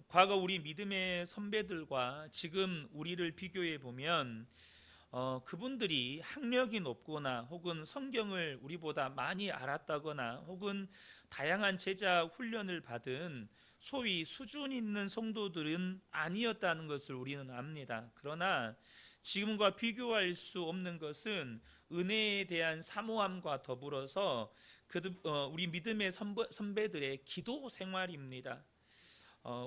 과거 우리 믿음의 선배들과 지금 우리를 비교해 보면 그분들이 학력이 높거나 혹은 성경을 우리보다 많이 알았다거나 혹은 다양한 제자 훈련을 받은 소위 수준 있는 성도들은 아니었다는 것을 우리는 압니다. 그러나 지금과 비교할 수 없는 것은 은혜에 대한 사모함과 더불어서 우리 믿음의 선배들의 기도 생활입니다.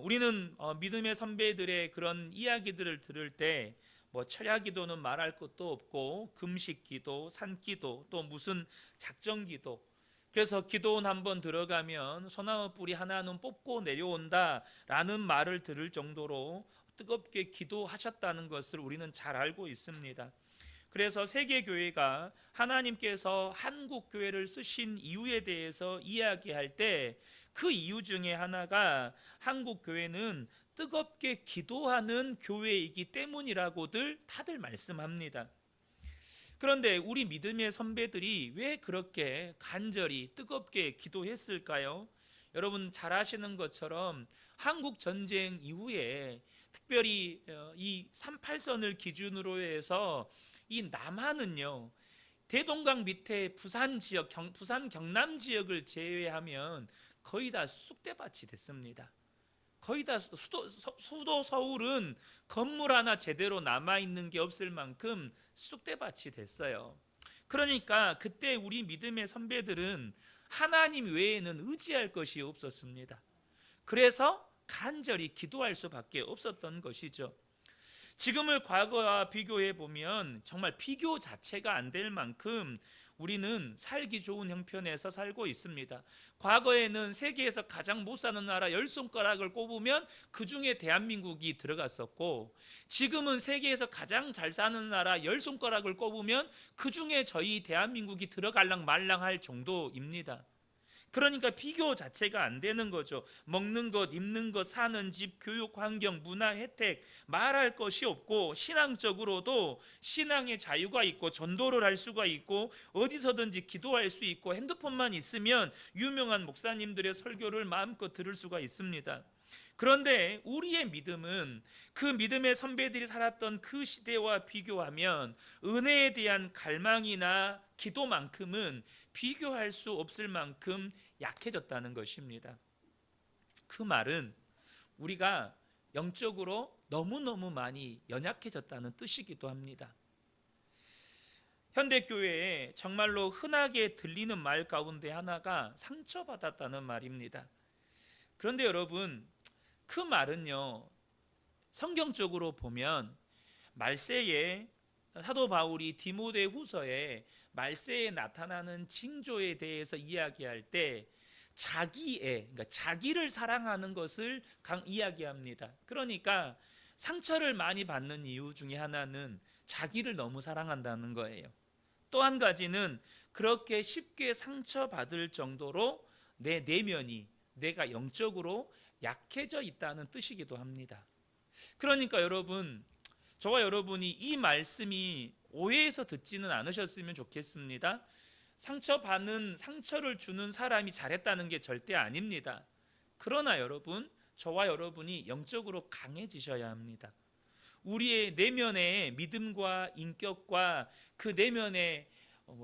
우리는 믿음의 선배들의 그런 이야기들을 들을 때 뭐 철야 기도는 말할 것도 없고 금식 기도, 산 기도, 또 무슨 작정 기도. 그래서 기도원 한번 들어가면 소나무 뿌리 하나는 뽑고 내려온다라는 말을 들을 정도로 뜨겁게 기도하셨다는 것을 우리는 잘 알고 있습니다. 그래서 세계교회가 하나님께서 한국교회를 쓰신 이유에 대해서 이야기할 때 그 이유 중에 하나가 한국교회는 뜨겁게 기도하는 교회이기 때문이라고들 다들 말씀합니다. 그런데 우리 믿음의 선배들이 왜 그렇게 간절히 뜨겁게 기도했을까요? 여러분 잘 아시는 것처럼 한국 전쟁 이후에 특별히 이 38선을 기준으로 해서 이 남한은요, 대동강 밑에 부산 지역, 부산 경남 지역을 제외하면 거의 다 쑥대밭이 됐습니다. 거의 다 수도 서울은 건물 하나 제대로 남아있는 게 없을 만큼 쑥대밭이 됐어요. 그러니까 그때 우리 믿음의 선배들은 하나님 외에는 의지할 것이 없었습니다. 그래서 간절히 기도할 수밖에 없었던 것이죠. 지금을 과거와 비교해 보면 정말 비교 자체가 안 될 만큼 우리는 살기 좋은 형편에서 살고 있습니다. 과거에는 세계에서 가장 못 사는 나라 10손가락을 꼽으면 그 중에 대한민국이 들어갔었고, 지금은 세계에서 가장 잘 사는 나라 10손가락을 꼽으면 그 중에 저희 대한민국이 들어갈랑 말랑 할 정도입니다. 그러니까 비교 자체가 안 되는 거죠. 먹는 것, 입는 것, 사는 집, 교육 환경, 문화 혜택 말할 것이 없고, 신앙적으로도 신앙의 자유가 있고 전도를 할 수가 있고 어디서든지 기도할 수 있고 핸드폰만 있으면 유명한 목사님들의 설교를 마음껏 들을 수가 있습니다. 그런데 우리의 믿음은 그 믿음의 선배들이 살았던 그 시대와 비교하면 은혜에 대한 갈망이나 기도만큼은 비교할 수 없을 만큼 약해졌다는 것입니다. 그 말은 우리가 영적으로 너무너무 많이 연약해졌다는 뜻이기도 합니다. 현대교회에 정말로 흔하게 들리는 말 가운데 하나가 상처받았다는 말입니다. 그런데 여러분, 그 말은요, 성경적으로 보면 말세에 사도 바울이 디모데 후서에 말세에 나타나는 징조에 대해서 이야기할 때 그러니까 자기를 사랑하는 것을 이야기합니다. 그러니까 상처를 많이 받는 이유 중에 하나는 자기를 너무 사랑한다는 거예요. 또 한 가지는 그렇게 쉽게 상처받을 정도로 내 내면이, 내가 영적으로 약해져 있다는 뜻이기도 합니다. 그러니까 여러분, 저와 여러분이 이 말씀이 오해해서 듣지는 않으셨으면 좋겠습니다. 상처를 주는 사람이 잘했다는 게 절대 아닙니다. 그러나 여러분, 저와 여러분이 영적으로 강해지셔야 합니다. 우리의 내면의 믿음과 인격과 그 내면의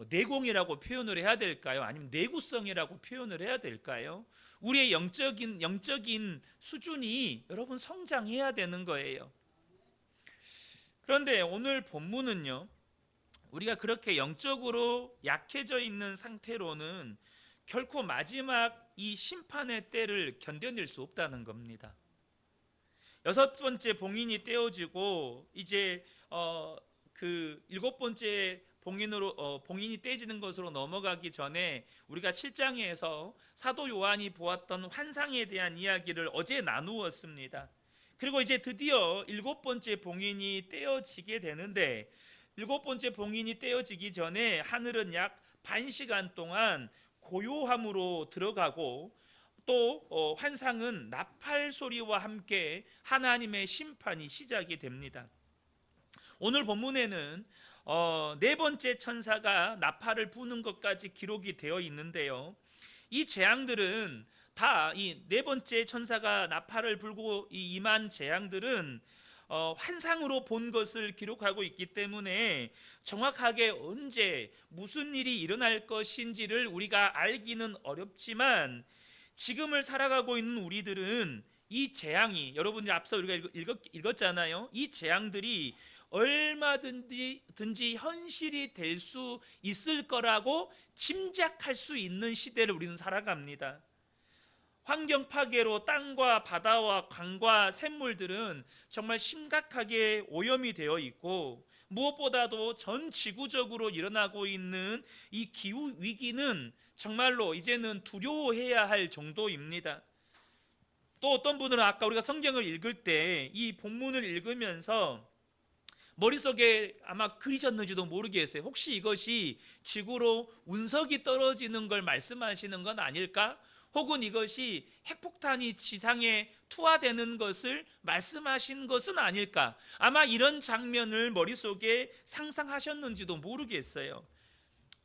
내공이라고 표현을 해야 될까요? 아니면 내구성이라고 표현을 해야 될까요? 우리의 영적인 수준이 여러분 성장해야 되는 거예요. 그런데 오늘 본문은요, 우리가 그렇게 영적으로 약해져 있는 상태로는 결코 마지막 이 심판의 때를 견뎌낼 수 없다는 겁니다. 6번째 봉인이 떼어지고 이제 그 7번째 봉인이 떼지는 것으로 넘어가기 전에 우리가 7장에서 사도 요한이 보았던 환상에 대한 이야기를 어제 나누었습니다. 그리고 이제 드디어 7번째 봉인이 떼어지게 되는데, 7번째 봉인이 떼어지기 전에 하늘은 약 반 시간 동안 고요함으로 들어가고, 또 환상은 나팔 소리와 함께 하나님의 심판이 시작이 됩니다. 오늘 본문에는 네 번째 천사가 나팔을 부는 것까지 기록이 되어 있는데요, 이 재앙들은 다 이 네 번째 천사가 나팔을 불고 이 임한 재앙들은 환상으로 본 것을 기록하고 있기 때문에 정확하게 언제 무슨 일이 일어날 것인지를 우리가 알기는 어렵지만, 지금을 살아가고 있는 우리들은 이 재앙이, 여러분이 앞서 우리가 읽었잖아요. 이 재앙들이 얼마든지 현실이 될 수 있을 거라고 짐작할 수 있는 시대를 우리는 살아갑니다. 환경 파괴로 땅과 바다와 강과 샘물들은 정말 심각하게 오염이 되어 있고, 무엇보다도 전 지구적으로 일어나고 있는 이 기후 위기는 정말로 이제는 두려워해야 할 정도입니다. 또 어떤 분들은 아까 우리가 성경을 읽을 때 이 본문을 읽으면서 머릿속에 아마 그리셨는지도 모르겠어요. 혹시 이것이 지구로 운석이 떨어지는 걸 말씀하시는 건 아닐까? 혹은 이것이 핵폭탄이 지상에 투하되는 것을 말씀하신 것은 아닐까? 아마 이런 장면을 머릿속에 상상하셨는지도 모르겠어요.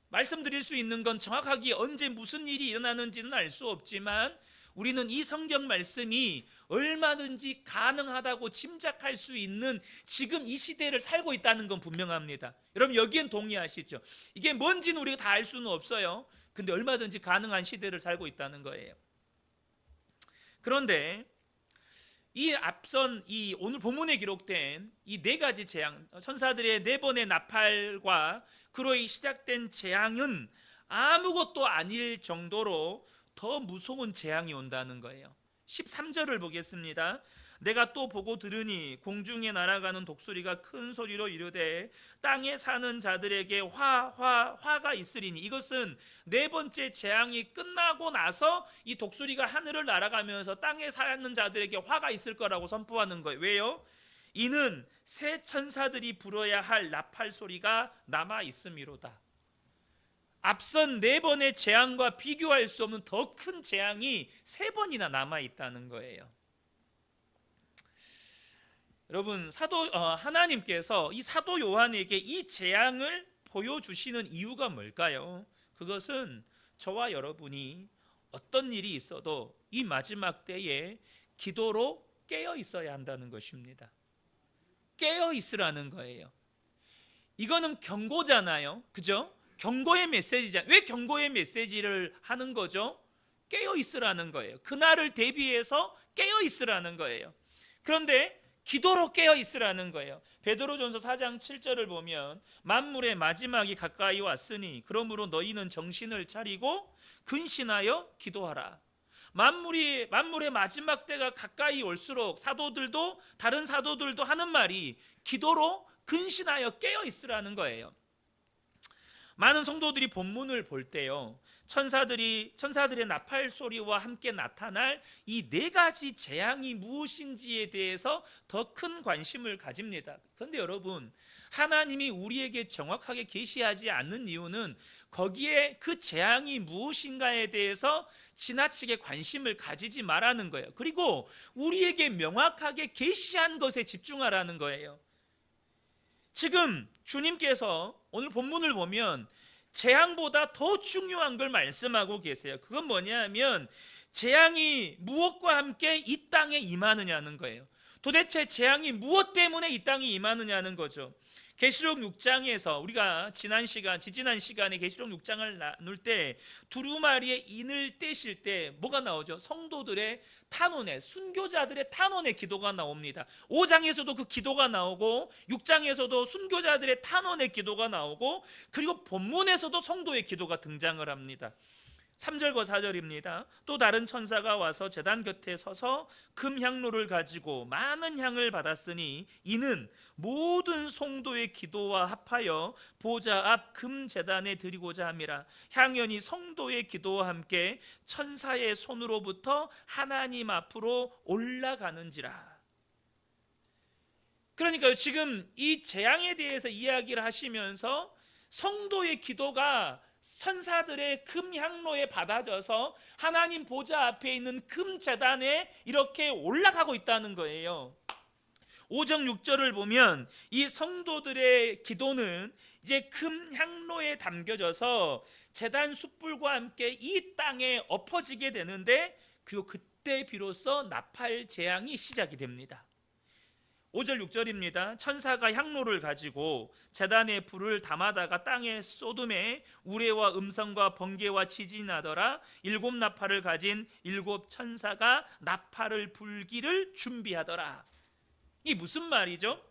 말씀드릴 수 있는 건 정확하게 언제 무슨 일이 일어나는지는 알 수 없지만, 우리는 이 성경 말씀이 얼마든지 가능하다고 짐작할 수 있는 지금 이 시대를 살고 있다는 건 분명합니다. 여러분 여기엔 동의하시죠? 이게 뭔지는 우리가 다 알 수는 없어요. 근데 얼마든지 가능한 시대를 살고 있다는 거예요. 그런데 이 앞선 이 오늘 본문에 기록된 이 네 가지 재앙, 천사들의 네 번의 나팔과 그로 시작된 재앙은 아무것도 아닐 정도로 더 무서운 재앙이 온다는 거예요. 13절을 보겠습니다. 내가 또 보고 들으니 공중에 날아가는 독수리가 큰 소리로 이르되 땅에 사는 자들에게 화가 있으리니. 이것은 네 번째 재앙이 끝나고 나서 이 독수리가 하늘을 날아가면서 땅에 사는 자들에게 화가 있을 거라고 선포하는 거예요. 왜요? 이는 새 천사들이 불어야 할 나팔 소리가 남아 있음이로다. 앞선 네 번의 재앙과 비교할 수 없는 더 큰 재앙이 세 번이나 남아 있다는 거예요. 여러분, 하나님께서 이 사도 요한에게 이 재앙을 보여주시는 이유가 뭘까요? 그것은 저와 여러분이 어떤 일이 있어도 이 마지막 때에 기도로 깨어 있어야 한다는 것입니다. 깨어 있으라는 거예요. 이거는 경고잖아요. 그죠? 경고의 메시지잖아요. 왜 경고의 메시지를 하는 거죠? 깨어 있으라는 거예요. 그날을 대비해서 깨어 있으라는 거예요. 그런데 기도로 깨어 있으라는 거예요. 베드로전서 4장 7절을 보면 만물의 마지막이 가까이 왔으니 그러므로 너희는 정신을 차리고 근신하여 기도하라. 만물의 마지막 때가 가까이 올수록 다른 사도들도 하는 말이 기도로 근신하여 깨어 있으라는 거예요. 많은 성도들이 본문을 볼 때요, 천사들의 나팔 소리와 함께 나타날 이 네 가지 재앙이 무엇인지에 대해서 더 큰 관심을 가집니다. 그런데 여러분, 하나님이 우리에게 정확하게 계시하지 않는 이유는 거기에 그 재앙이 무엇인가에 대해서 지나치게 관심을 가지지 말라는 거예요. 그리고 우리에게 명확하게 계시한 것에 집중하라는 거예요. 지금 주님께서 오늘 본문을 보면 재앙보다 더 중요한 걸 말씀하고 계세요. 그건 뭐냐면 재앙이 무엇과 함께 이 땅에 임하느냐는 거예요. 도대체 재앙이 무엇 때문에 이 땅에 임하느냐는 거죠. 계시록 6장에서 우리가 지지난 시간에 계시록 6장을 나눌 때 두루마리의 인을 떼실 때 뭐가 나오죠? 성도들의 탄원의, 순교자들의 탄원의 기도가 나옵니다. 5장에서도 그 기도가 나오고 6장에서도 순교자들의 탄원의 기도가 나오고, 그리고 본문에서도 성도의 기도가 등장을 합니다. 3절과 4절입니다. 또 다른 천사가 와서 제단 곁에 서서 금 향로를 가지고 많은 향을 받았으니 이는 모든 성도의 기도와 합하여 보좌 앞 금 제단에 드리고자 함이라. 향연이 성도의 기도와 함께 천사의 손으로부터 하나님 앞으로 올라가는지라. 그러니까 지금 이 재앙에 대해서 이야기를 하시면서 성도의 기도가 천사들의 금 향로에 받아져서 하나님 보좌 앞에 있는 금 제단에 이렇게 올라가고 있다는 거예요. 5장 6절을 보면 이 성도들의 기도는 이제 금 향로에 담겨져서 제단 숯불과 함께 이 땅에 엎어지게 되는데, 그리고 그때 비로소 나팔 재앙이 시작이 됩니다. 5절 6절입니다. 천사가 향로를 가지고 제단에 불을 담아다가 땅에 쏟음에 우레와 음성과 번개와 지진이 나더라. 7 나팔을 가진 7 천사가 나팔을 불기를 준비하더라. 이 무슨 말이죠?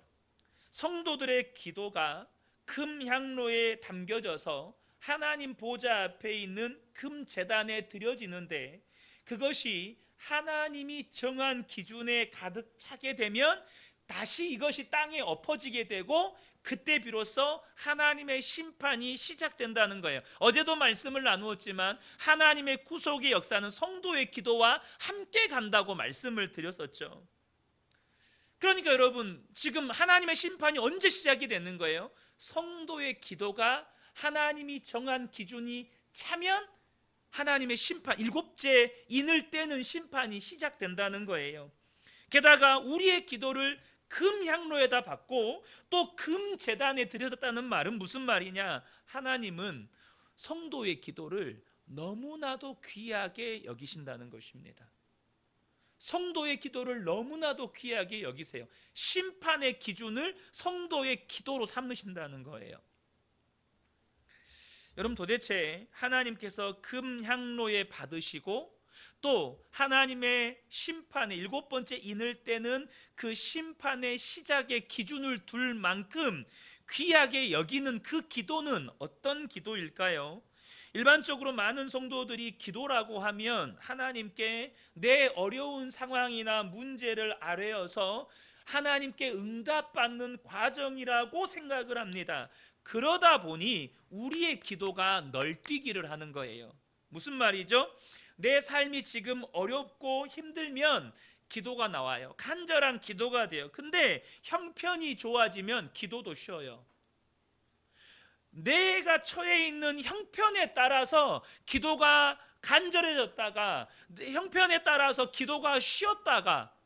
성도들의 기도가 금 향로에 담겨져서 하나님 보좌 앞에 있는 금 제단에 드려지는데, 그것이 하나님이 정한 기준에 가득 차게 되면 다시 이것이 땅에 엎어지게 되고, 그때 비로소 하나님의 심판이 시작된다는 거예요. 어제도 말씀을 나누었지만 하나님의 구속의 역사는 성도의 기도와 함께 간다고 말씀을 드렸었죠. 그러니까 여러분, 지금 하나님의 심판이 언제 시작이 되는 거예요? 성도의 기도가 하나님이 정한 기준이 차면 하나님의 심판, 7째 인을 떼는 심판이 시작된다는 거예요. 게다가 우리의 기도를 금 향로에다 받고 또 금 제단에 드렸다는 말은 무슨 말이냐? 하나님은 성도의 기도를 너무나도 귀하게 여기신다는 것입니다. 성도의 기도를 너무나도 귀하게 여기세요. 심판의 기준을 성도의 기도로 삼으신다는 거예요. 여러분, 도대체 하나님께서 금 향로에 받으시고 또 하나님의 심판의 7번째 인을 떼는 그 심판의 시작의 기준을 둘 만큼 귀하게 여기는 그 기도는 어떤 기도일까요? 일반적으로 많은 성도들이 기도라고 하면 하나님께 내 어려운 상황이나 문제를 아뢰어서 하나님께 응답받는 과정이라고 생각을 합니다. 그러다 보니 우리의 기도가 널뛰기를 하는 거예요. 무슨 말이죠? 내 삶이 지금 어렵고 힘들면 기도가 나와요. 간절한 기도가 돼요. 근데 형편이 좋아지면 기도도 쉬어요. 내가 처해 있는 형편에 따라서 기도가 간절해졌다가, 형편에 따라서 기도가 쉬었다가,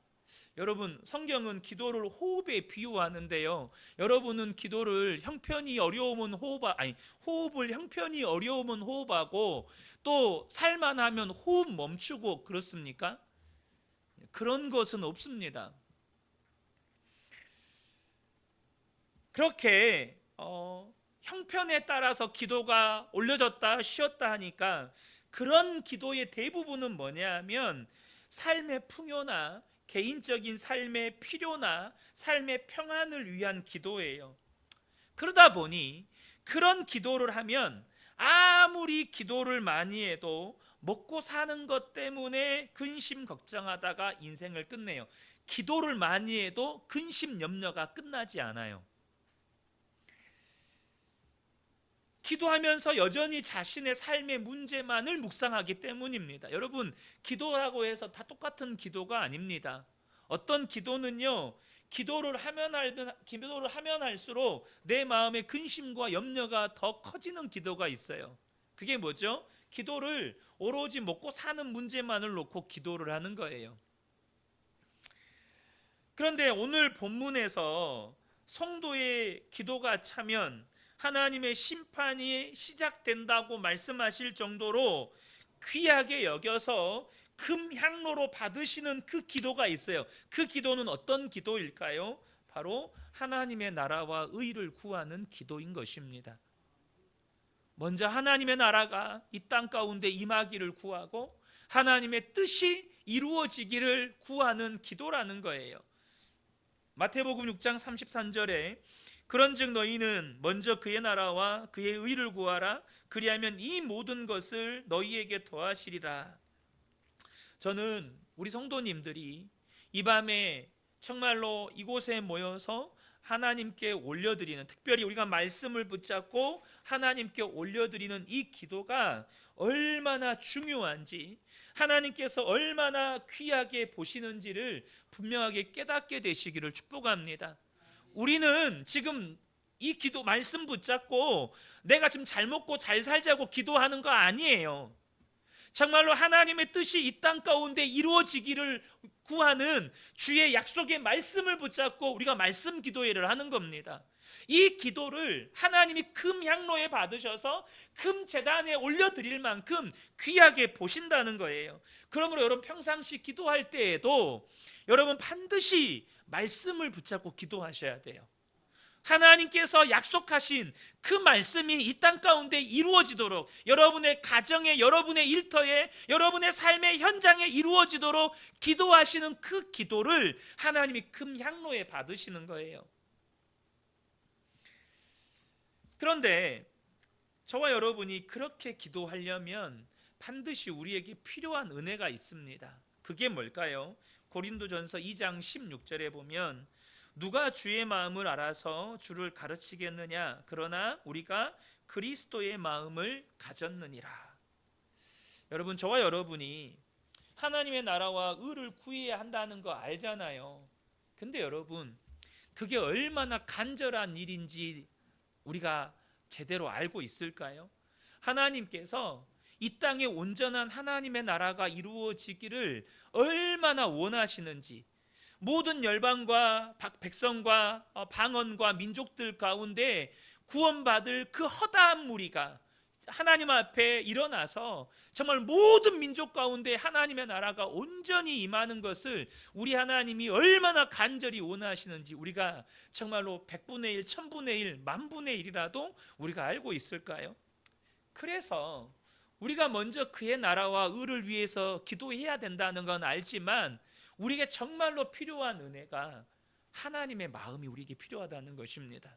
여러분, 성경은 기도를 호흡에 비유하는데요. 여러분은 기도를 형편이 어려우면 호흡을 형편이 어려우면 호흡하고 또 살만하면 호흡 멈추고 그렇습니까? 그런 것은 없습니다. 그렇게 형편에 따라서 기도가 올려졌다 쉬었다 하니까 그런 기도의 대부분은 뭐냐 하면 삶의 풍요나 개인적인 삶의 필요나 삶의 평안을 위한 기도예요. 그러다 보니 그런 기도를 하면 아무리 기도를 많이 해도 먹고 사는 것 때문에 근심 걱정하다가 인생을 끝내요. 기도를 많이 해도 근심 염려가 끝나지 않아요. 기도하면서 여전히 자신의 삶의 문제만을 묵상하기 때문입니다. 여러분, 기도라고 해서 다 똑같은 기도가 아닙니다. 어떤 기도는요, 기도를 하면 할수록 내 마음의 근심과 염려가 더 커지는 기도가 있어요. 그게 뭐죠? 기도를 오로지 먹고 사는 문제만을 놓고 기도를 하는 거예요. 그런데 오늘 본문에서 성도의 기도가 차면 하나님의 심판이 시작된다고 말씀하실 정도로 귀하게 여겨서 금 향로로 받으시는 그 기도가 있어요. 그 기도는 어떤 기도일까요? 바로 하나님의 나라와 의를 구하는 기도인 것입니다. 먼저 하나님의 나라가 이 땅 가운데 임하기를 구하고 하나님의 뜻이 이루어지기를 구하는 기도라는 거예요. 마태복음 6장 33절에 그런즉 너희는 먼저 그의 나라와 그의 의를 구하라. 그리하면 이 모든 것을 너희에게 더하시리라. 저는 우리 성도님들이 이 밤에 정말로 이곳에 모여서 하나님께 올려드리는, 특별히 우리가 말씀을 붙잡고 하나님께 올려드리는 이 기도가 얼마나 중요한지, 하나님께서 얼마나 귀하게 보시는지를 분명하게 깨닫게 되시기를 축복합니다. 우리는 지금 이 기도 말씀 붙잡고 내가 지금 잘 먹고 잘 살자고 기도하는 거 아니에요. 정말로 하나님의 뜻이 이 땅 가운데 이루어지기를 구하는 주의 약속의 말씀을 붙잡고 우리가 말씀 기도회를 하는 겁니다. 이 기도를 하나님이 금 향로에 받으셔서 금 제단에 올려드릴 만큼 귀하게 보신다는 거예요. 그러므로 여러분 평상시 기도할 때에도 여러분 반드시 말씀을 붙잡고 기도하셔야 돼요. 하나님께서 약속하신 그 말씀이 이 땅 가운데 이루어지도록, 여러분의 가정에, 여러분의 일터에, 여러분의 삶의 현장에 이루어지도록 기도하시는 그 기도를 하나님이 금 향로에 받으시는 거예요. 그런데 저와 여러분이 그렇게 기도하려면 반드시 우리에게 필요한 은혜가 있습니다. 그게 뭘까요? 고린도전서 2장 16절에 보면 누가 주의 마음을 알아서 주를 가르치겠느냐? 그러나 우리가 그리스도의 마음을 가졌느니라. 여러분, 저와 여러분이 하나님의 나라와 의를 구해야 한다는 거 알잖아요. 근데 여러분, 그게 얼마나 간절한 일인지 우리가 제대로 알고 있을까요? 하나님께서 이 땅에 온전한 하나님의 나라가 이루어지기를 얼마나 원하시는지, 모든 열방과 백성과 방언과 민족들 가운데 구원받을 그 허다한 무리가 하나님 앞에 일어나서 정말 모든 민족 가운데 하나님의 나라가 온전히 임하는 것을 우리 하나님이 얼마나 간절히 원하시는지 우리가 정말로 100분의 1, 1000분의 1, 만분의 1이라도 우리가 알고 있을까요? 그래서 우리가 먼저 그의 나라와 의를 위해서 기도해야 된다는 건 알지만 우리에게 정말로 필요한 은혜가 하나님의 마음이 우리에게 필요하다는 것입니다.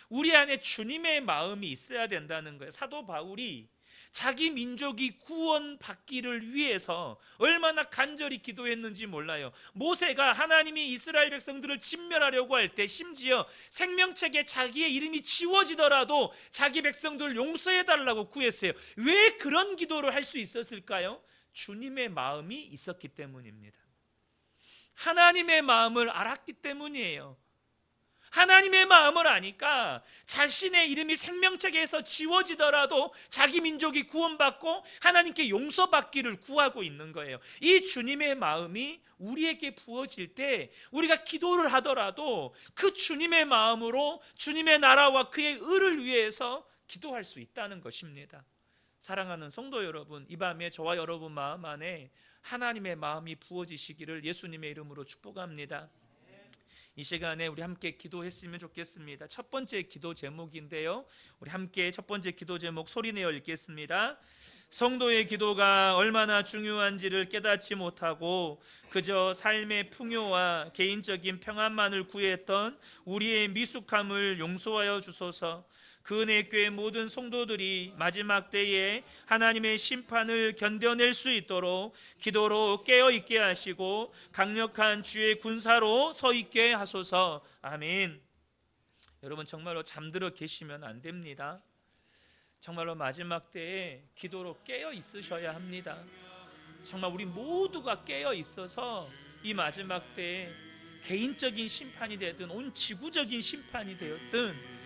우리 안에 주님의 마음이 있어야 된다는 거예요. 사도 바울이 자기 민족이 구원받기를 위해서 얼마나 간절히 기도했는지 몰라요. 모세가 하나님이 이스라엘 백성들을 진멸하려고 할 때 심지어 생명책에 자기의 이름이 지워지더라도 자기 백성들을 용서해달라고 구했어요. 왜 그런 기도를 할 수 있었을까요? 주님의 마음이 있었기 때문입니다. 하나님의 마음을 알았기 때문이에요. 하나님의 마음을 아니까 자신의 이름이 생명책에서 지워지더라도 자기 민족이 구원받고 하나님께 용서받기를 구하고 있는 거예요. 이 주님의 마음이 우리에게 부어질 때 우리가 기도를 하더라도 그 주님의 마음으로 주님의 나라와 그의 의를 위해서 기도할 수 있다는 것입니다. 사랑하는 성도 여러분, 이 밤에 저와 여러분 마음 안에 하나님의 마음이 부어지시기를 예수님의 이름으로 축복합니다. 이 시간에 우리 함께 기도했으면 좋겠습니다. 첫 번째 기도 제목인데요, 우리 함께 첫 번째 기도 제목 소리내어 읽겠습니다. 성도의 기도가 얼마나 중요한지를 깨닫지 못하고 그저 삶의 풍요와 개인적인 평안만을 구했던 우리의 미숙함을 용서하여 주소서. 그 은혜 교회 모든 성도들이 마지막 때에 하나님의 심판을 견뎌낼 수 있도록 기도로 깨어있게 하시고 강력한 주의 군사로 서 있게 하소서. 아멘. 여러분, 정말로 잠들어 계시면 안 됩니다. 정말로 마지막 때에 기도로 깨어 있으셔야 합니다. 정말 우리 모두가 깨어 있어서 이 마지막 때에 개인적인 심판이 되든 온 지구적인 심판이 되었든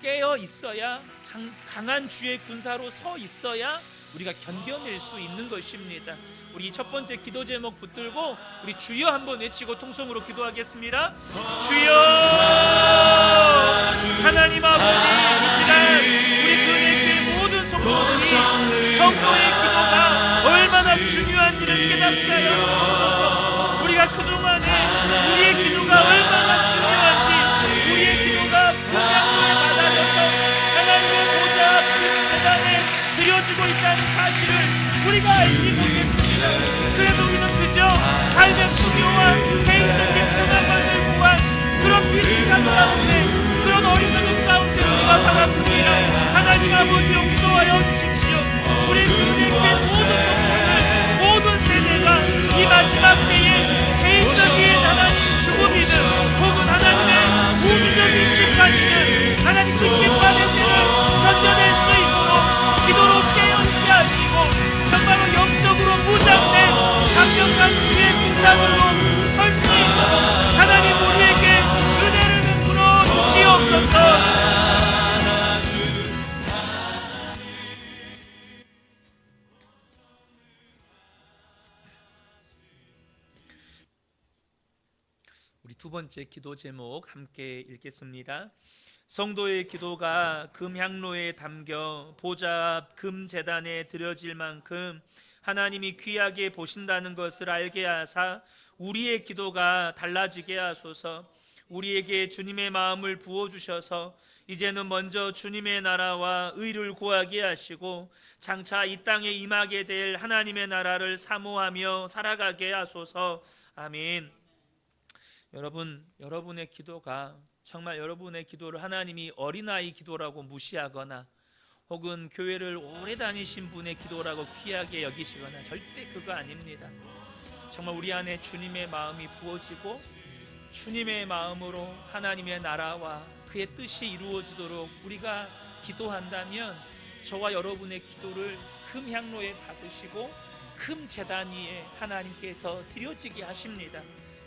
깨어 있어야, 강한 주의 군사로 서 있어야 우리가 견뎌낼 수 있는 것입니다. 우리 첫 번째 기도 제목 붙들고 우리 주여 한번 외치고 통성으로 기도하겠습니다. 주여! 하나님 아버지, 이 시간 우리 교회 모든 성도들이 성도의 기도가 얼마나 중요한지를 깨닫게 하여 주옵소서. 우리가 그동안에 우리의 기도가 얼마나 중요한지, 우리의 기도가 분양을 받아져서 하나님의 보좌 앞 재단에 드려지고 있다는 사실을 우리가 알지 못했습니다. 그래도 우리는 그저 삶의 풍요와 개인적인 평안만을 구한 그런 비슷한 가운데, 그런 어리석은 가운데 우리가 살았습니다. 하나님 아버지, 용서하여 주십시오. 우리 주님께 모든 성도들, 모든 세대가 이 마지막 때에 개인적인 하나님 죽음이든 혹은 하나님의 우주적인 심판이든 하나님 그 심판의 때를 견뎌낼 수 있도록 기도로 깨어있게 하시고 정말로 영적으로 우리 두 번째 기도 제목 함께 읽겠습니다. 성도의 기도가 금향로에 담겨 보좌 앞 금제단에 드려질 만큼 하나님이 귀하게 보신다는 것을 알게 하사 우리의 기도가 달라지게 하소서. 우리에게 주님의 마음을 부어주셔서 이제는 먼저 주님의 나라와 의를 구하게 하시고 장차 이 땅에 임하게 될 하나님의 나라를 사모하며 살아가게 하소서. 아멘. 여러분의 기도가 정말 여러분의 기도를 하나님이 어린아이 기도라고 무시하거나 혹은 교회를 오래 다니신 분의 기도라고 귀하게 여기시거나 절대 그거 아닙니다. 정말 우리 안에 주님의 마음이 부어지고 주님의 마음으로 하나님의 나라와 그의 뜻이 이루어지도록 우리가 기도한다면 저와 여러분의 기도를 금향로에 받으시고 금제단 위에 하나님께서 드려지게 하십니다.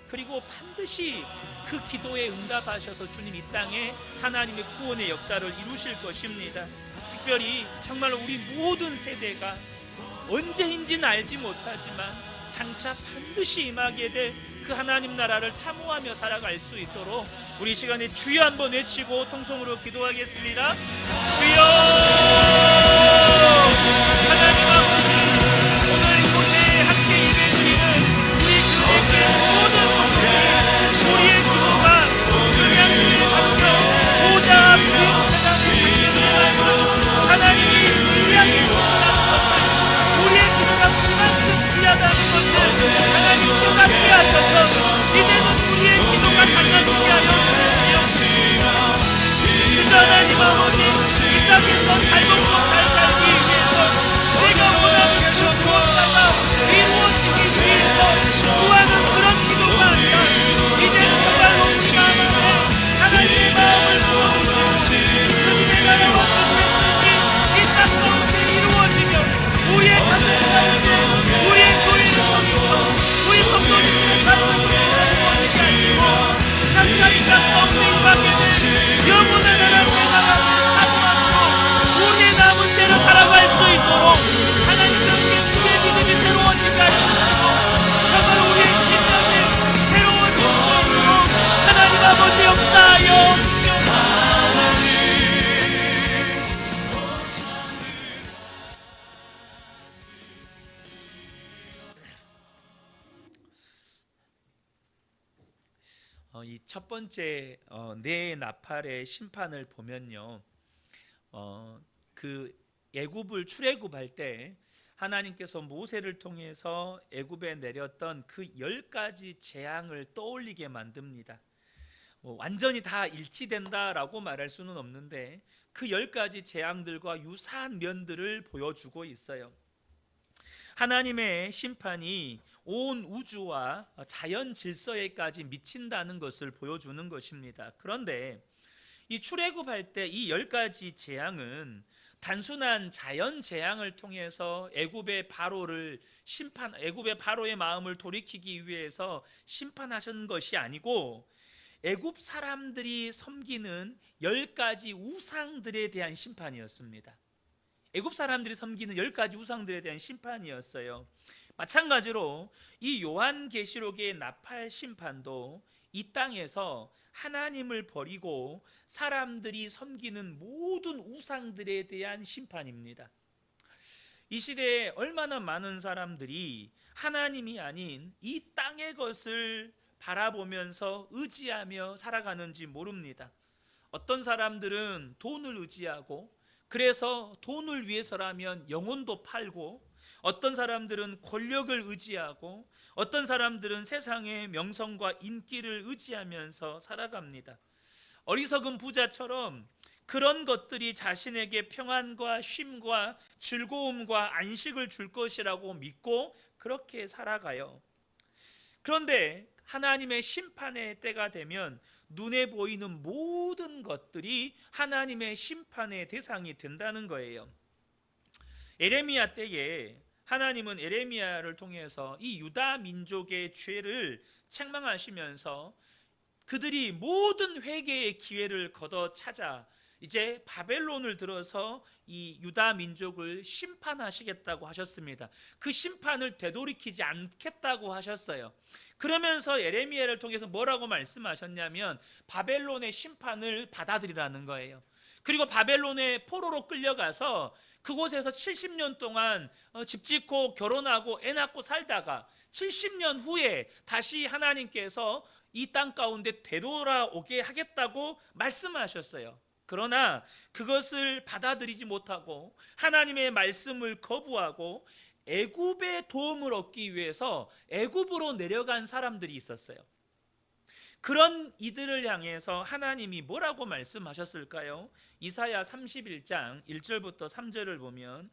그리고 반드시 그 기도에 응답하셔서 주님 이 땅에 하나님의 구원의 역사를 이루실 것입니다. 특별히 정말 우리 모든 세대가 언제인지는 알지 못하지만 장차 반드시 임하게 될 그 하나님 나라를 사모하며 살아갈 수 있도록 우리 이 시간에 주여 한번 외치고 통성으로 기도하겠습니다. 주여! 하나님 아버지, 오늘 이곳에 함께 예배드리는 우리 교회의 모든 성도들, 우리의 기도가 금향로에 담겨 보좌 앞 금제단에 담겨질 하나님이 귀하게 보신다는 것을, 우리의 기도가 그만큼 귀하다는 것을 하나님 깨닫게 하셔서 이제는 우리의 기도가 달라지게 하여 주십시오. 그저 하나님 아버지, 이 땅에서 잘 먹고 잘 살기 위해서 내가 원하는 그 무엇가가 이루어지기 위해서 구하는 그런 기도가 아니라 이제는 정말로 우리 마음 안에 하나님의 마음을 부어주시고 주님의 나라와 주님의 뜻이 이 땅 가운데 이루어지며 우리의 가정 가운데 우리의 교회 속에서 우리 성도님의 가정을 이루어지게 하시고 장차 이 땅 가운데 임하게 될 영원한 하나님의 나라를 사모하고 우리의 남은 때를 살아갈 수 있도록 하나님의 우리의 믿음이 새로워지게 하시고 정말 우리의 심령이 새로워질 수 있도록 하나님 아버지 역사하여 주옵소서. 이 첫 번째 네 나팔의 심판을 보면요, 그 애굽을 출애굽할 때 하나님께서 모세를 통해서 애굽에 내렸던 그 10가지 재앙을 떠올리게 만듭니다. 완전히 다 일치된다라고 말할 수는 없는데 그 10가지 재앙들과 유사한 면들을 보여주고 있어요. 하나님의 심판이 온 우주와 자연 질서에까지 미친다는 것을 보여주는 것입니다. 그런데 이 출애굽할 때 이 10가지 재앙은 단순한 자연 재앙을 통해서 애굽의 바로의 마음을 돌이키기 위해서 심판하신 것이 아니고 애굽 사람들이 섬기는 10가지 우상들에 대한 심판이었습니다. 애굽 사람들이 섬기는 10가지 우상들에 대한 심판이었어요. 마찬가지로 이 요한계시록의 나팔 심판도 이 땅에서 하나님을 버리고 사람들이 섬기는 모든 우상들에 대한 심판입니다. 이 시대에 얼마나 많은 사람들이 하나님이 아닌 이 땅의 것을 바라보면서 의지하며 살아가는지 모릅니다. 어떤 사람들은 돈을 의지하고 그래서 돈을 위해서라면 영혼도 팔고, 어떤 사람들은 권력을 의지하고, 어떤 사람들은 세상의 명성과 인기를 의지하면서 살아갑니다. 어리석은 부자처럼 그런 것들이 자신에게 평안과 쉼과 즐거움과 안식을 줄 것이라고 믿고 그렇게 살아가요. 그런데 하나님의 심판의 때가 되면 눈에 보이는 모든 것들이 하나님의 심판의 대상이 된다는 거예요. 에레미야 때에 하나님은 에레미야를 통해서 이 유다 민족의 죄를 책망하시면서 그들이 모든 회개의 기회를 걷어 찾아 이제 바벨론을 들어서 이 유다 민족을 심판하시겠다고 하셨습니다. 그 심판을 되돌이키지 않겠다고 하셨어요. 그러면서 예레미야를 통해서 뭐라고 말씀하셨냐면 바벨론의 심판을 받아들이라는 거예요. 그리고 바벨론의 포로로 끌려가서 그곳에서 70년 동안 집 짓고 결혼하고 애 낳고 살다가 70년 후에 다시 하나님께서 이 땅 가운데 되돌아오게 하겠다고 말씀하셨어요. 그러나 그것을 받아들이지 못하고 하나님의 말씀을 거부하고 애굽의 도움을 얻기 위해서 애굽으로 내려간 사람들이 있었어요. 그런 이들을 향해서 하나님이 뭐라고 말씀하셨을까요? 이사야 31장 1절부터 3절을 보면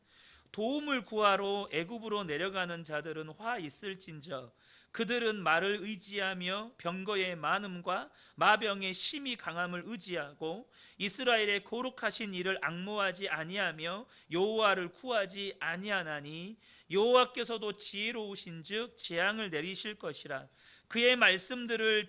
도움을 구하러 애굽으로 내려가는 자들은 화 있을진저 그들은 말을 의지하며 병거의 많음과 마병의 심히 강함을 의지하고 이스라엘의 거룩하신 이를 앙모하지 아니하며 여호와를 구하지 아니하나니 여호와께서도 지혜로우신즉 재앙을 내리실 것이라. 그의 말씀들을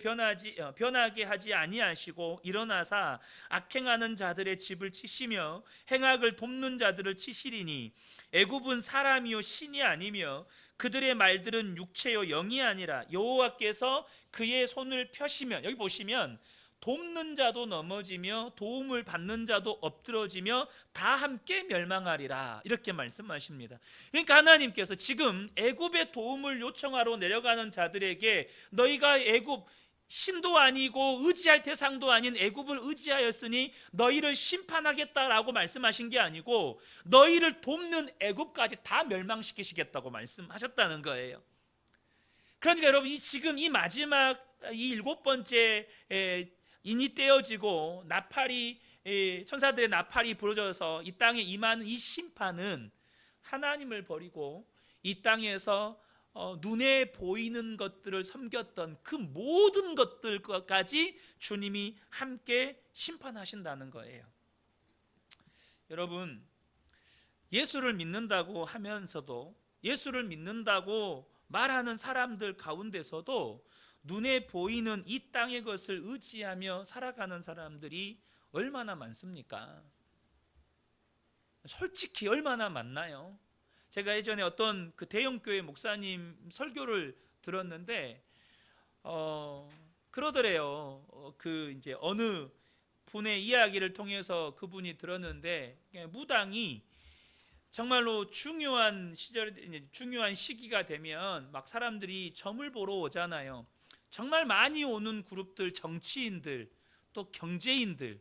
변하게 하지 아니하시고 일어나사 악행하는 자들의 집을 치시며 행악을 돕는 자들을 치시리니 애굽은 사람이요 신이 아니며 그들의 말들은 육체요 영이 아니라 여호와께서 그의 손을 펴시면, 여기 보시면 돕는 자도 넘어지며 도움을 받는 자도 엎드러지며 다 함께 멸망하리라 이렇게 말씀하십니다. 그러니까 하나님께서 지금 애굽의 도움을 요청하러 내려가는 자들에게 너희가 애굽 신도 아니고 의지할 대상도 아닌 애굽을 의지하였으니 너희를 심판하겠다라고 말씀하신 게 아니고 너희를 돕는 애굽까지 다 멸망시키시겠다고 말씀하셨다는 거예요. 그러니까 여러분 지금 이 마지막 이 7번째 인이 떼어지고 나팔이 천사들의 나팔이 부러져서 이 땅에 임하는 이 심판은 하나님을 버리고 이 땅에서 눈에 보이는 것들을 섬겼던 그 모든 것들까지 주님이 함께 심판하신다는 거예요. 여러분 예수를 믿는다고 하면서도 예수를 믿는다고 말하는 사람들 가운데서도 눈에 보이는 이 땅의 것을 의지하며 살아가는 사람들이 얼마나 많습니까? 솔직히 얼마나 많나요? 제가 예전에 어떤 그 대형교회 목사님 설교를 들었는데 그러더래요. 그 이제 어느 분의 이야기를 통해서 그분이 들었는데 무당이 정말로 중요한 시기가 되면 막 사람들이 점을 보러 오잖아요. 정말 많이 오는 그룹들, 정치인들, 또 경제인들.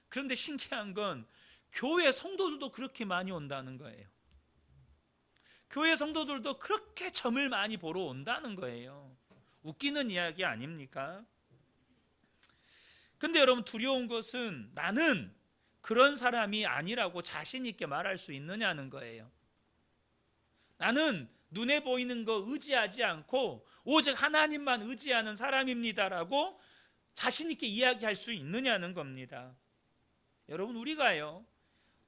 그런데 신기한 건 교회 성도들도 그렇게 많이 온다는 거예요. 교회 성도들도 그렇게 점을 많이 보러 온다는 거예요. 웃기는 이야기 아닙니까? 근데 여러분 두려운 것은 나는 그런 사람이 아니라고 자신 있게 말할 수 있느냐는 거예요. 나는 눈에 보이는 거 의지하지 않고 오직 하나님만 의지하는 사람입니다라고 자신 있게 이야기할 수 있느냐는 겁니다. 여러분 우리가요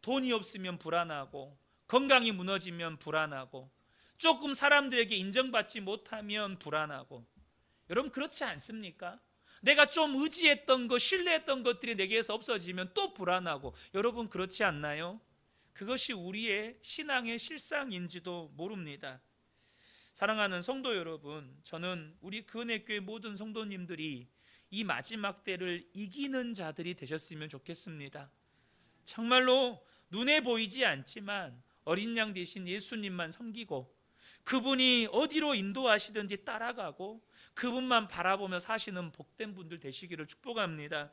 돈이 없으면 불안하고 건강이 무너지면 불안하고 조금 사람들에게 인정받지 못하면 불안하고 여러분 그렇지 않습니까? 내가 좀 의지했던 것, 신뢰했던 것들이 내게서 없어지면 또 불안하고 여러분 그렇지 않나요? 그것이 우리의 신앙의 실상인지도 모릅니다. 사랑하는 성도 여러분, 저는 우리 그은혜교회 모든 성도님들이 이 마지막 때를 이기는 자들이 되셨으면 좋겠습니다. 정말로 눈에 보이지 않지만 어린 양 대신 예수님만 섬기고 그분이 어디로 인도하시든지 따라가고 그분만 바라보며 사시는 복된 분들 되시기를 축복합니다.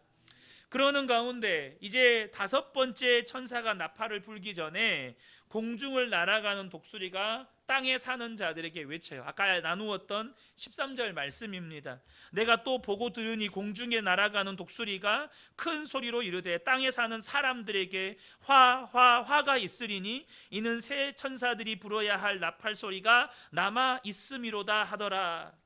그러는 가운데 이제 5번째 천사가 나팔을 불기 전에 공중을 날아가는 독수리가 땅에 사는 자들에게 외쳐요. 아까 나누었던 13절 말씀입니다. 내가 또 보고 들으니 공중에 날아가는 독수리가 큰 소리로 이르되 땅에 사는 사람들에게 화가 있으리니 이는 새 천사들이 불어야 할 나팔 소리가 남아 있음이로다 하더라.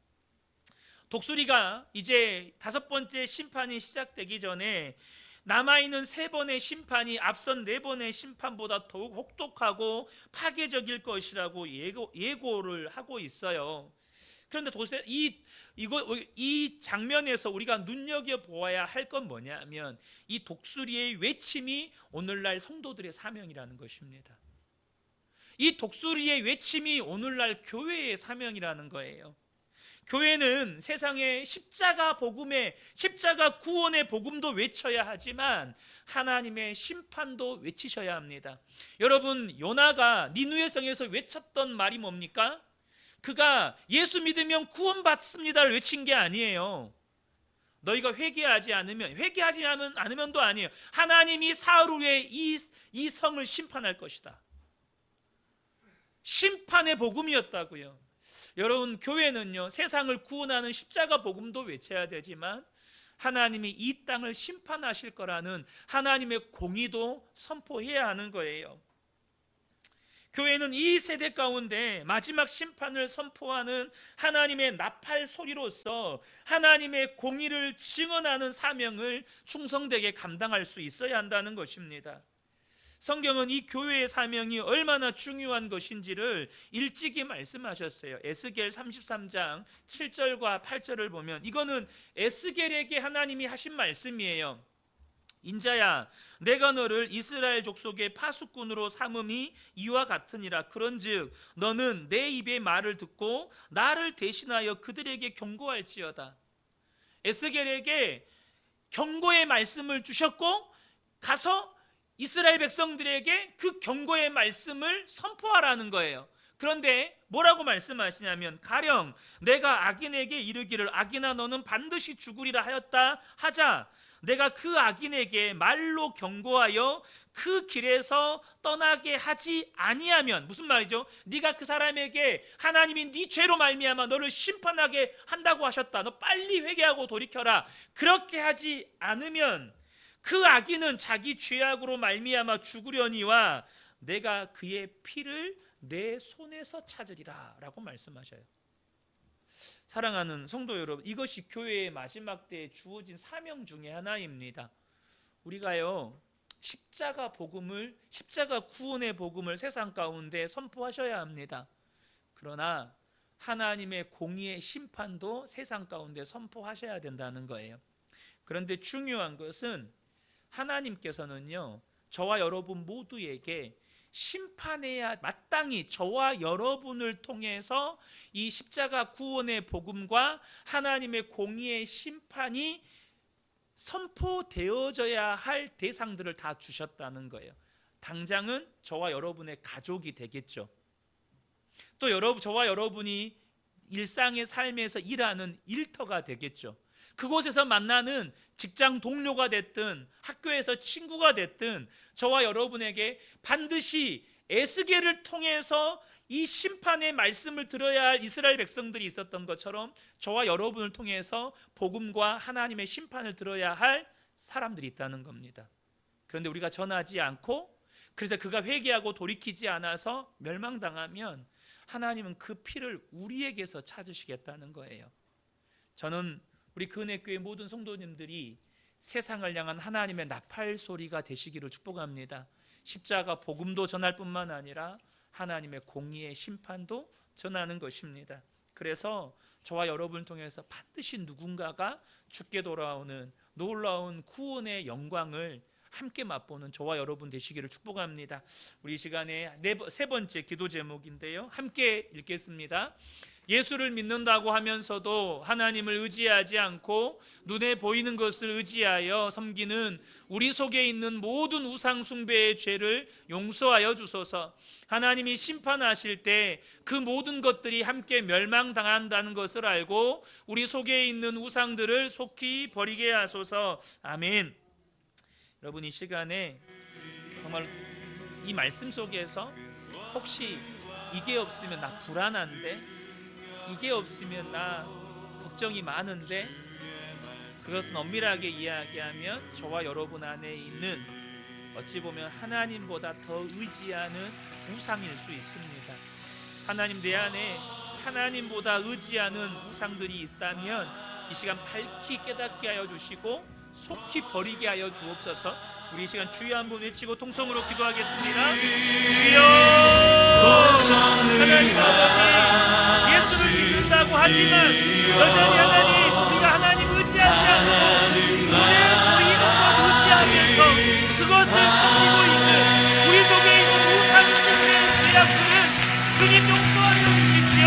독수리가 이제 5번째 심판이 시작되기 전에 남아있는 3번의 심판이 앞선 4번의 심판보다 더욱 혹독하고 파괴적일 것이라고 예고를 하고 있어요. 그런데 도대체 이 장면에서 우리가 눈여겨 보아야 할 건 뭐냐면 이 독수리의 외침이 오늘날 성도들의 사명이라는 것입니다. 이 독수리의 외침이 오늘날 교회의 사명이라는 거예요. 교회는 세상의 십자가 복음의, 십자가 구원의 복음도 외쳐야 하지만 하나님의 심판도 외치셔야 합니다. 여러분, 요나가 니느웨 성에서 외쳤던 말이 뭡니까? 그가 예수 믿으면 구원받습니다를 외친 게 아니에요. 너희가 회개하지 않으면도 아니에요. 하나님이 사흘 후에 이 성을 심판할 것이다. 심판의 복음이었다고요. 여러분, 교회는요, 세상을 구원하는 십자가 복음도 외쳐야 되지만 하나님이 이 땅을 심판하실 거라는 하나님의 공의도 선포해야 하는 거예요. 교회는 이 세대 가운데 마지막 심판을 선포하는 하나님의 나팔 소리로서 하나님의 공의를 증언하는 사명을 충성되게 감당할 수 있어야 한다는 것입니다. 성경은 이 교회의 사명이 얼마나 중요한 것인지를 일찍이 말씀하셨어요. 에스겔 33장 7절과 8절을 보면 이거는 에스겔에게 하나님이 하신 말씀이에요. 인자야, 내가 너를 이스라엘 족속의 파수꾼으로 삼음이 이와 같으니라. 그런즉 너는 내 입의 말을 듣고 나를 대신하여 그들에게 경고할지어다. 에스겔에게 경고의 말씀을 주셨고 가서 이스라엘 백성들에게 그 경고의 말씀을 선포하라는 거예요. 그런데 뭐라고 말씀하시냐면 가령 내가 악인에게 이르기를 악인아 너는 반드시 죽으리라 하자 내가 그 악인에게 말로 경고하여 그 길에서 떠나게 하지 아니하면, 무슨 말이죠? 네가 그 사람에게 하나님이 네 죄로 말미암아 너를 심판하게 한다고 하셨다, 너 빨리 회개하고 돌이켜라, 그렇게 하지 않으면 그 악인은 자기 죄악으로 말미암아 죽으려니와 내가 그의 피를 내 손에서 찾으리라 라고 말씀하셔요. 사랑하는 성도 여러분, 이것이 교회의 마지막 때에 주어진 사명 중에 하나입니다. 우리가요, 십자가 구원의 복음을 세상 가운데 선포하셔야 합니다. 그러나 하나님의 공의의 심판도 세상 가운데 선포하셔야 된다는 거예요. 그런데 중요한 것은 하나님께서는요, 저와 여러분 모두에게 심판해야 마땅히 저와 여러분을 통해서 이 십자가 구원의 복음과 하나님의 공의의 심판이 선포되어져야 할 대상들을 다 주셨다는 거예요. 당장은 저와 여러분의 가족이 되겠죠. 또 저와 여러분이 일상의 삶에서 일하는 일터가 되겠죠. 그곳에서 만나는 직장 동료가 됐든 학교에서 친구가 됐든 저와 여러분에게 반드시 에스겔을 통해서 이 심판의 말씀을 들어야 할 이스라엘 백성들이 있었던 것처럼 저와 여러분을 통해서 복음과 하나님의 심판을 들어야 할 사람들이 있다는 겁니다. 그런데 우리가 전하지 않고, 그래서 그가 회개하고 돌이키지 않아서 멸망당하면 하나님은 그 피를 우리에게서 찾으시겠다는 거예요. 저는 우리 근혜교회 모든 성도님들이 세상을 향한 하나님의 나팔 소리가 되시기를 축복합니다. 십자가 복음도 전할 뿐만 아니라 하나님의 공의의 심판도 전하는 것입니다. 그래서 저와 여러분을 통해서 반드시 누군가가 죽게 돌아오는 놀라운 구원의 영광을 함께 맛보는 저와 여러분 되시기를 축복합니다. 우리 시간에 세 번째 기도 제목인데요, 함께 읽겠습니다. 예수를 믿는다고 하면서도 하나님을 의지하지 않고 눈에 보이는 것을 의지하여 섬기는 우리 속에 있는 모든 우상 숭배의 죄를 용서하여 주소서. 하나님이 심판하실 때 그 모든 것들이 함께 멸망당한다는 것을 알고 우리 속에 있는 우상들을 속히 버리게 하소서. 아멘. 여러분, 이 시간에 정말 이 말씀 속에서 혹시 이게 없으면 나 불안한데, 이게 없으면 나 걱정이 많은데, 그것은 엄밀하게 이야기하면 저와 여러분 안에 있는 어찌 보면 하나님보다 더 의지하는 우상일 수 있습니다. 하나님, 내 안에 하나님보다 의지하는 우상들이 있다면 이 시간 밝히 깨닫게 하여 주시고 속히 버리게 하여 주옵소서. 우리 이 시간 주여 한번 외치고 통성으로 기도하겠습니다. 주여, 하나님 아버지, 예수를 믿는다고 하지만 여전히 하나님, 우리가 하나님 의지하지 않고 우리의 이름과 의지하면서 그것을 섬기고 있는 우리 속에 있는 우상 숭배의 죄악들은 주님 용서하여 주십시오.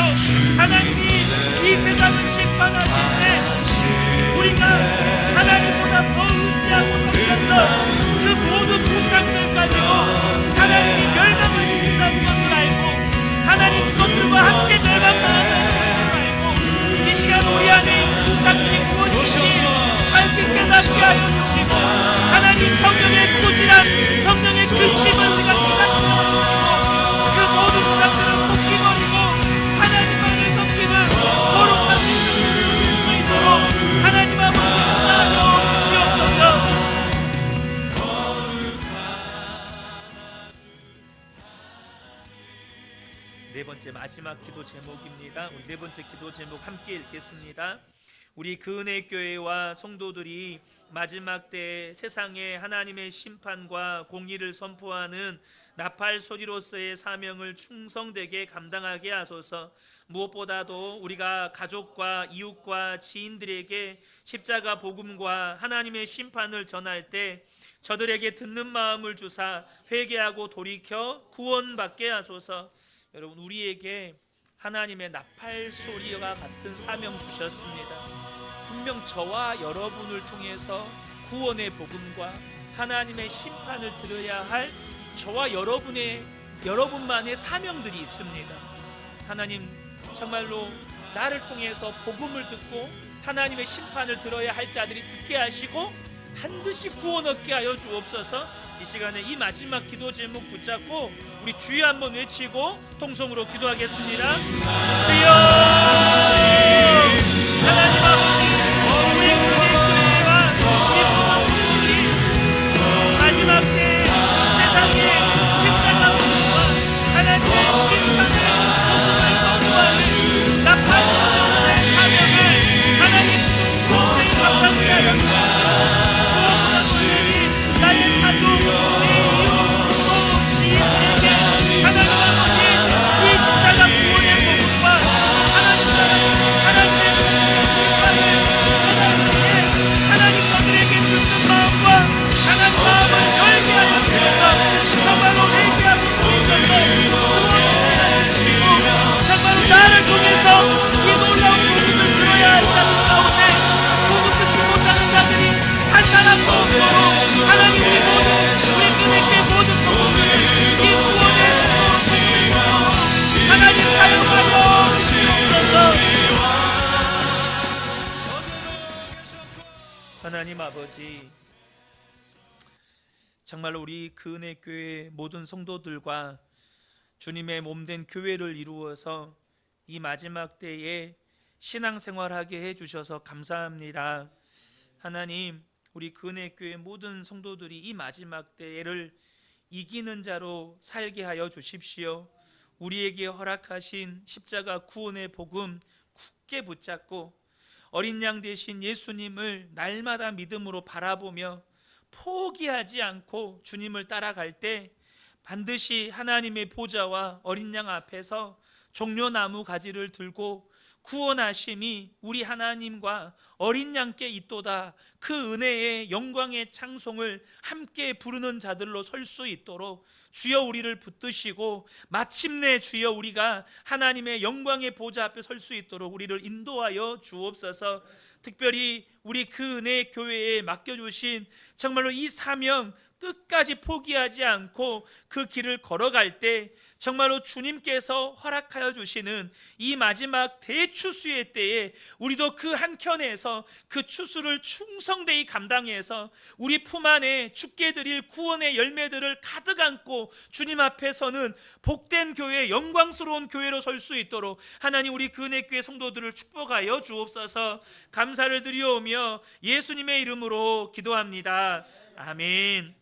하나님이 이 세상을 심판하실 때 우리가 하나님보다 더 의지하고 섬겼던 그 모든 우상들 가지고 하나님이 멸망을 시킨다는 것을 알고 하나님 그것들과 함께 멸망당한다는 것을 알고 이 시간 우리 안에 있는 우상들이 무엇인지 밝게 깨닫게 하여 주시고 하나님 성령의 꾸지람, 성령의 근심을 우리가 깨닫게 하여 주시고 그 모든 우상들을 쫓기버리고 하나님만을 섬기는 거룩한 믿음을 누릴 수 있도록 하나님 아버지 역사하여 주시옵소서. 네 번째 마지막 기도 제목입니다. 우리 네 번째 기도 제목 함께 읽겠습니다. 우리 그은혜 교회와 성도들이 마지막 때 세상에 하나님의 심판과 공의를 선포하는 나팔 소리로서의 사명을 충성되게 감당하게 하소서. 무엇보다도 우리가 가족과 이웃과 지인들에게 십자가 복음과 하나님의 심판을 전할 때 저들에게 듣는 마음을 주사 회개하고 돌이켜 구원받게 하소서. 여러분, 우리에게 하나님의 나팔 소리와 같은 사명 주셨습니다. 분명 저와 여러분을 통해서 구원의 복음과 하나님의 심판을 들어야 할 저와 여러분만의 사명들이 있습니다. 하나님, 정말로 나를 통해서 복음을 듣고 하나님의 심판을 들어야 할 자들이 듣게 하시고 반드시 구원 얻게 하여 주옵소서. 이 시간에 이 마지막 기도 제목 붙잡고 우리 주여 한번 외치고 통성으로 기도하겠습니다. 주여! 하나님 아버지, 우리 교회와 우리 부모님이 마지막 때 세상에 십자가 복음과 하나님의 심판을 복음을 선포하는 나팔 소리의 사명을 하나님 공평히 감당케 하여 주옵소서. 나의 가족, 내 이웃, 또 지인들에게 하나님 아버지 이 십자가 구원의 복음과 하나님의 심판을 전하는 때에 하나님 저들에게 듣는 마음과 하나님 마음을 열게 하여 주셔서 정말로 회개하고 돌이켜서 구원을 하여 주시고 정말로 나를 통해서 이 놀라운 복음을 들어야 할 자들 가운데 복음 듣지 못하는 자들이 한 사람도 없도록 하나님 우리 모든 우리 그에게 모든 복음을 이 구원의 복음으로 하나님 사용하여 주옵소서. 하나님 아버지, 정말로 우리 그은혜 교회 모든 성도들과 주님의 몸된 교회를 이루어서 이 마지막 때에 신앙생활하게 해주셔서 감사합니다. 하나님, 우리 그은혜교회 모든 성도들이 이 마지막 때를 이기는 자로 살게 하여 주십시오. 우리에게 허락하신 십자가 구원의 복음 굳게 붙잡고 어린 양 되신 예수님을 날마다 믿음으로 바라보며 포기하지 않고 주님을 따라갈 때 반드시 하나님의 보좌와 어린 양 앞에서 종려나무 가지를 들고 구원하심이 우리 하나님과 어린 양께 있도다, 그 은혜의 영광의 찬송을 함께 부르는 자들로 설 수 있도록 주여 우리를 붙드시고 마침내 주여 우리가 하나님의 영광의 보좌 앞에 설 수 있도록 우리를 인도하여 주옵소서. 특별히 우리 그 은혜 교회에 맡겨주신 정말로 이 사명 끝까지 포기하지 않고 그 길을 걸어갈 때 정말로 주님께서 허락하여 주시는 이 마지막 대추수의 때에 우리도 그 한켠에서 그 추수를 충성되이 감당해서 우리 품 안에 주께 드릴 구원의 열매들을 가득 안고 주님 앞에서는 복된 교회, 영광스러운 교회로 설 수 있도록 하나님 우리 그은혜교회 성도들을 축복하여 주옵소서. 감사를 드리오며 예수님의 이름으로 기도합니다. 아멘.